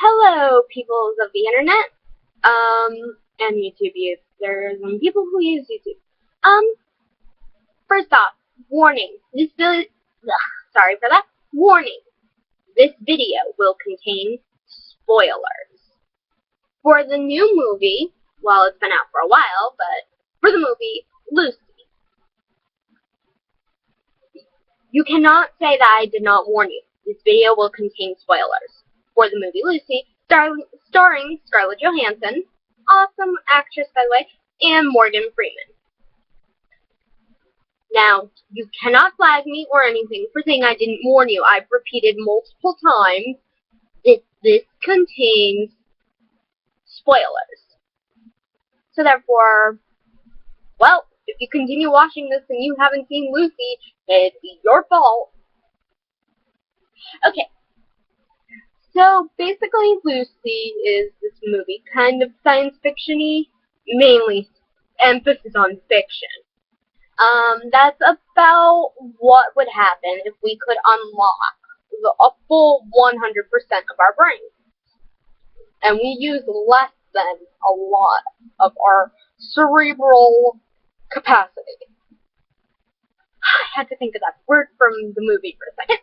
Hello, peoples of the internet, and YouTube users and people who use YouTube. First off, warning. Sorry for that. Warning. This video will contain spoilers for the new movie. Well, it's been out for a while, but for the movie Lucy. You cannot say that I did not warn you. This video will contain spoilers for the movie Lucy, starring Scarlett Johansson, awesome actress by the way, and Morgan Freeman. Now, you cannot flag me or anything for saying I didn't warn you. I've repeated multiple times that this contains spoilers. So therefore, well, if you continue watching this and you haven't seen Lucy, it's your fault. Okay. So basically, Lucy is this movie, kind of science fiction-y, mainly emphasis on fiction. That's about what would happen if we could unlock a full 100% of our brains. And we use less than a lot of our cerebral capacity. I had to think of that word from the movie for a second.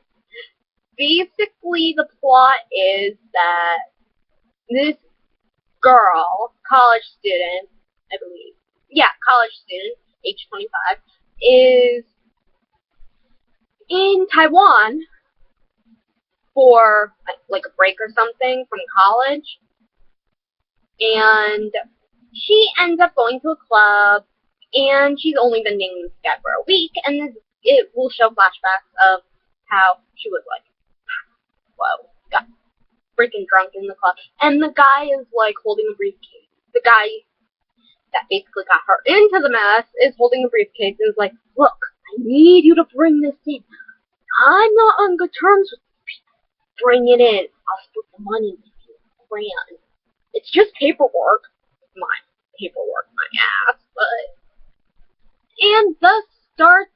Basically, the plot is that this girl, college student, I believe, college student, age 25, is in Taiwan for like a break or something from college, and she ends up going to a club, and she's only been dating this guy for a week, and it will show flashbacks of how she was like, whoa, got freaking drunk in the club, and the guy is like holding a briefcase. The guy that basically got her into the mess is holding a briefcase and is like, look, I need you to bring this in. I'm not on good terms with people. Bring it in. I'll split the money with you. Grand. It's just paperwork. My paperwork, my ass, but... And thus starts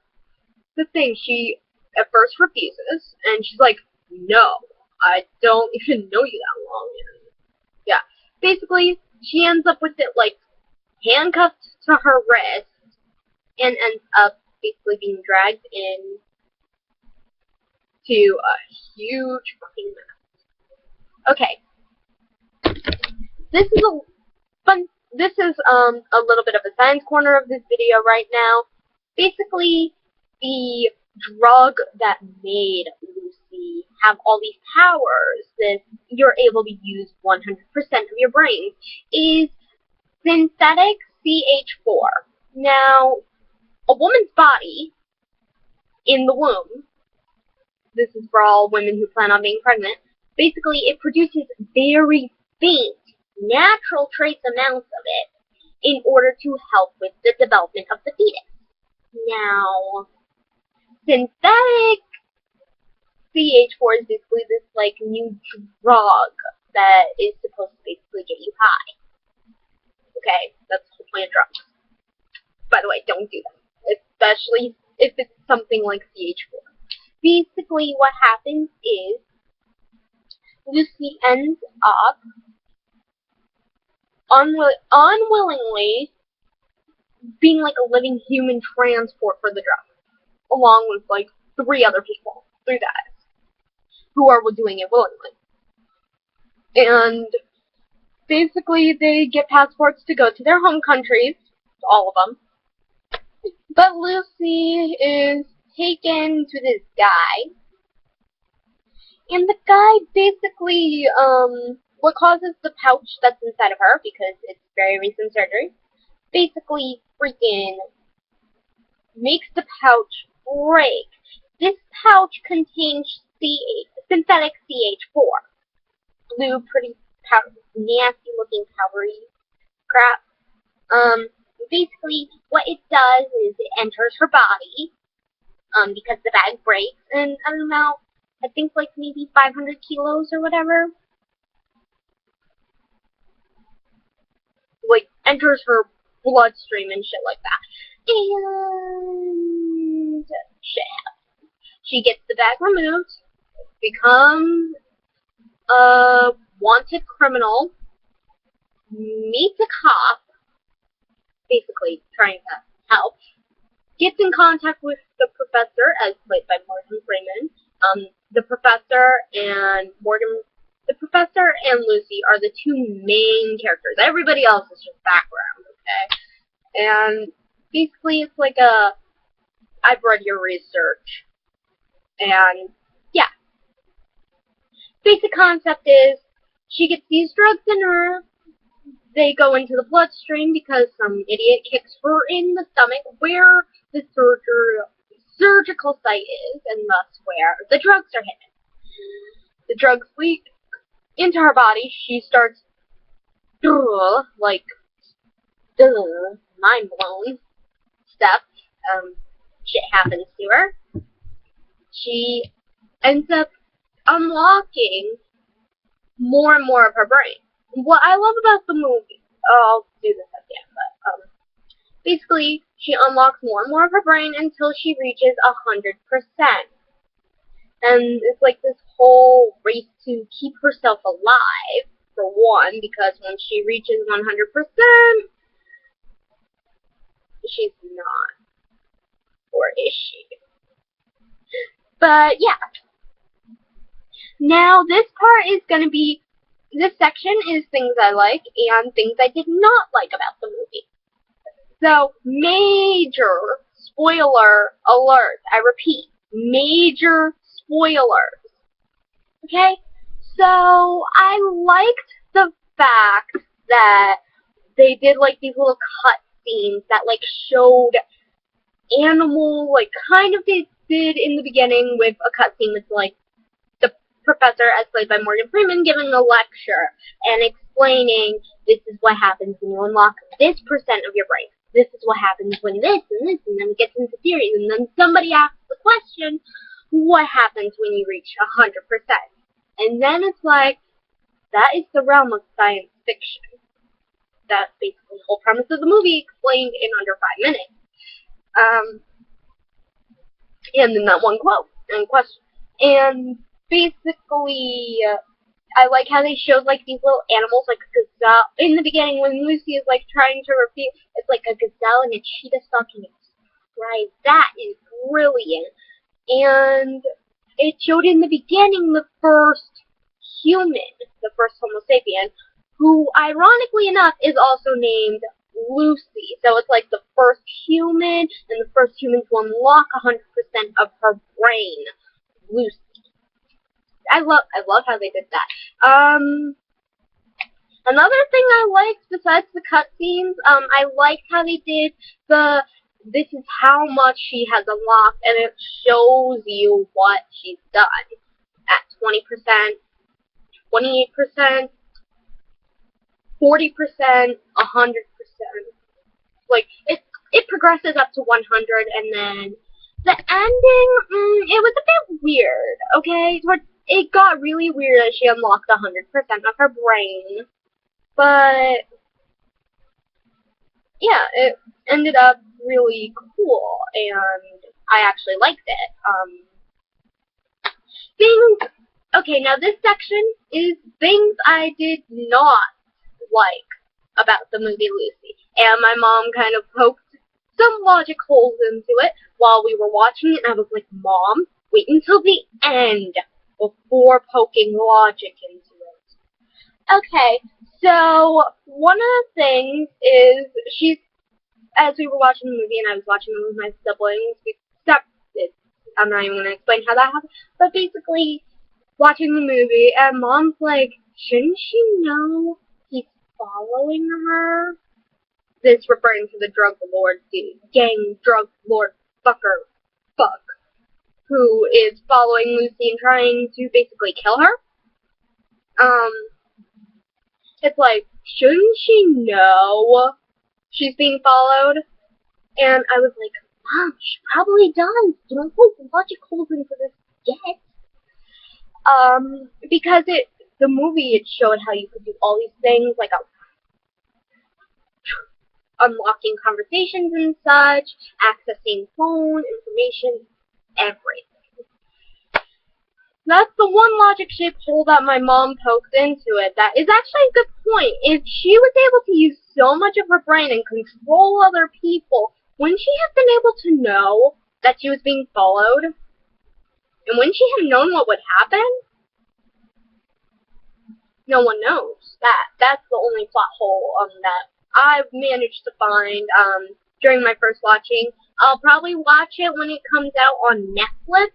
the thing. She at first refuses, and she's like, no, I don't even know you that long. And yeah, basically, she ends up with it, like, handcuffed to her wrist, and ends up basically being dragged in to a huge fucking mess. Okay, this is a little bit of a science corner of this video right now. Basically, the drug that made Lucy have all these powers that you're able to use 100% of your brain is synthetic CH4. Now, a woman's body in the womb, this is for all women who plan on being pregnant, basically it produces very faint, natural trace amounts of it in order to help with the development of the fetus. Now, synthetic CH4 is basically this like new drug that is supposed to basically get you high. Okay, that's the point of drugs. By the way, don't do that, especially if it's something like CH4. Basically, what happens is Lucy ends up unwillingly being like a living human transport for the drug, along with like three guys, who are doing it willingly. And basically, they get passports to go to their home countries, all of them. But Lucy is taken to this guy, and the guy basically, what causes the pouch that's inside of her, because it's very recent surgery, basically freaking makes the pouch break. This pouch contains synthetic CH4. Blue, pretty nasty looking powdery crap. Basically what it does is it enters her body, because the bag breaks, and I don't know, I think like maybe 500 kilos or whatever, like enters her bloodstream and shit like that. And shit happens. She gets the bag removed, becomes 1 wanted criminal meets a cop, basically trying to help, gets in contact with the professor, as played by Morgan Freeman. The professor and Lucy are the two main characters. Everybody else is just background, okay? And basically, it's like I've read your research, and yeah. Basic concept is she gets these drugs in her. They go into the bloodstream because some idiot kicks her in the stomach where the surgical site is, and thus where the drugs are hidden. The drugs leak into her body. She starts, mind blown stuff. Shit happens to her. She ends up unlocking more and more of her brain. What I love about the movie, I'll do this at the end, but basically she unlocks more and more of her brain until she reaches 100%. And it's like this whole race to keep herself alive, for one, because when she reaches 100%, she's not. Or is she? But yeah. Now this part is going to be, this section is things I like and things I did not like about the movie. So, major spoiler alert. I repeat, major spoilers. Okay? So, I liked the fact that they did like these little cut scenes that like showed animal, like kind of they did in the beginning with a cut scene with like the professor, as played by Morgan Freeman, giving a lecture and explaining this is what happens when you unlock this percent of your brain. This is what happens when this and this, and then it gets into theories, and then somebody asks the question, what happens when you reach 100%? And then it's like, that is the realm of science fiction. That's basically the whole premise of the movie explained in under 5 minutes. And then that one quote and question. And basically, I like how they showed like these little animals, like a gazelle. In the beginning, when Lucy is like trying to repeat, it's like a gazelle and a cheetah stalking its pride. That is brilliant. And it showed in the beginning the first human, the first Homo sapien, who, ironically enough, is also named Lucy. So it's like the first human, and the first human to unlock 100% of her brain. Lucy. I love how they did that. Another thing I liked besides the cutscenes, I liked how they did this is how much she has unlocked, and it shows you what she's done at 20%, 28%, 40%, 100%. Like it progresses up to 100, and then the ending, it was a bit weird. Okay, it got really weird as she unlocked 100% of her brain, but yeah, it ended up really cool, and I actually liked it. Okay, now this section is things I did not like about the movie Lucy, and my mom kind of poked some logic holes into it while we were watching it, and I was like, Mom, wait until the end before poking logic into it. Okay, so one of the things is as we were watching the movie, and I was watching it with my siblings, I'm not even going to explain how that happened, but basically, watching the movie, and Mom's like, shouldn't she know he's following her? This referring to the drug lord dude, gang drug lord fuck, who is following Lucy and trying to basically kill her. It's like, shouldn't she know she's being followed? And I was like, Mom, she probably does. Don't put logic holes into this yet. Because the movie, it showed how you could do all these things, like unlocking conversations and such, accessing phone information, everything. That's the one logic-shaped hole that my mom pokes into it. That is actually a good point. If she was able to use so much of her brain and control other people, wouldn't she have been able to know that she was being followed? And wouldn't she have known what would happen? No one knows. That's the only plot hole that I've managed to find during my first watching. I'll probably watch it when it comes out on Netflix.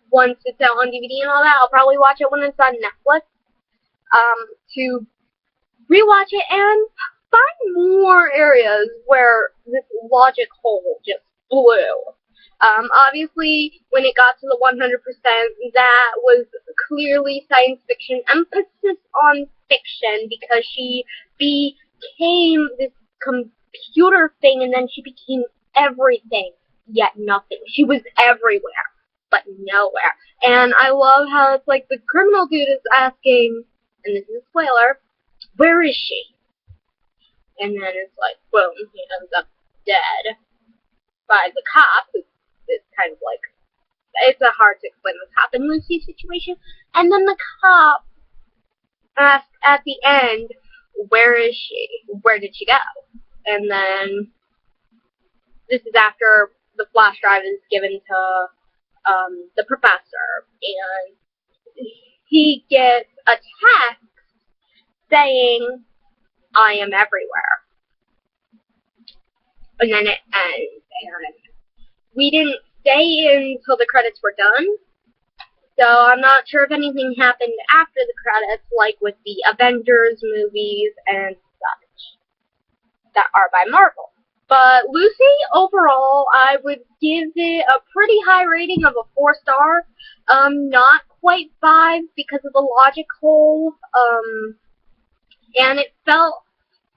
Once it's out on DVD and all that, I'll probably watch it when it's on Netflix to rewatch it and find more areas where this logic hole just blew. Obviously, when it got to the 100%, that was clearly science fiction, emphasis on fiction, because she became this computer thing, and then she became everything, yet nothing. She was everywhere, but nowhere. And I love how it's like the criminal dude is asking, and this is a spoiler, where is she? And then it's like, boom, he ends up dead by the cop, who is kind of like, it's a hard to explain the cop and Lucy situation. And then the cop asks at the end, where is she? Where did she go? And then this is after the flash drive is given to the professor, and he gets a text saying, I am everywhere. And then it ends, and we didn't stay until the credits were done, so I'm not sure if anything happened after the credits, like with the Avengers movies and such, that are by Marvel. But Lucy, overall, I would give it a pretty high rating of a 4-star. Not quite 5 because of the logic hole. And it felt,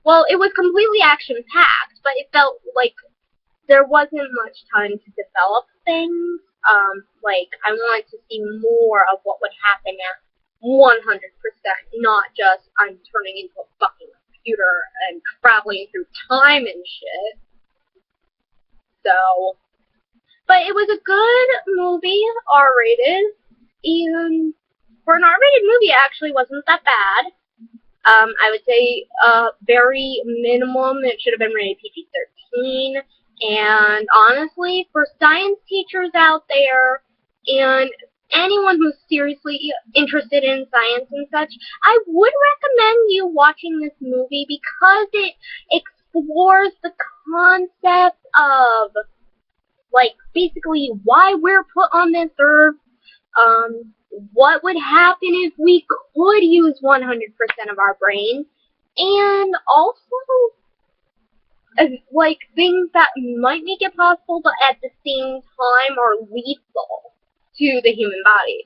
well, it was completely action-packed, but it felt like there wasn't much time to develop things. Like, I wanted to see more of what would happen at 100%, not just I'm turning into a fucking computer and traveling through time and shit. So, but it was a good movie, R-rated, and for an R-rated movie, it actually wasn't that bad. I would say very minimum. It should have been rated PG-13. And honestly, for science teachers out there and anyone who's seriously interested in science and such, I would recommend you watching this movie because it explores the concept of, like, basically why we're put on this earth, what would happen if we could use 100% of our brain, and also, like, things that might make it possible, but at the same time are lethal to the human body.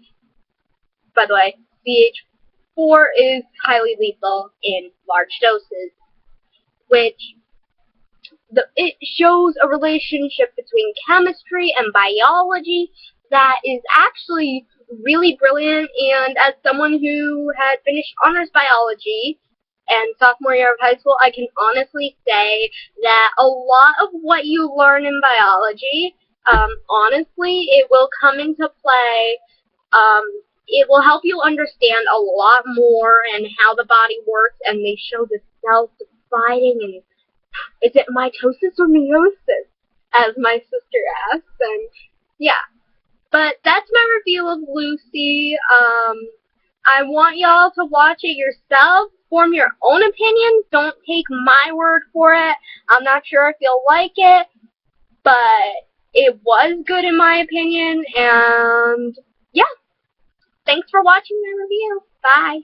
By the way, CH4 is highly lethal in large doses, which it shows a relationship between chemistry and biology that is actually really brilliant. And as someone who had finished honors biology and sophomore year of high school, I can honestly say that a lot of what you learn in biology, honestly, it will come into play. It will help you understand a lot more and how the body works, and they show the cells dividing, and is it mitosis or meiosis, as my sister asks, and yeah. But that's my review of Lucy. I want y'all to watch it yourself. Form your own opinion. Don't take my word for it. I'm not sure if you'll like it, but it was good in my opinion. And yeah, thanks for watching my review. Bye.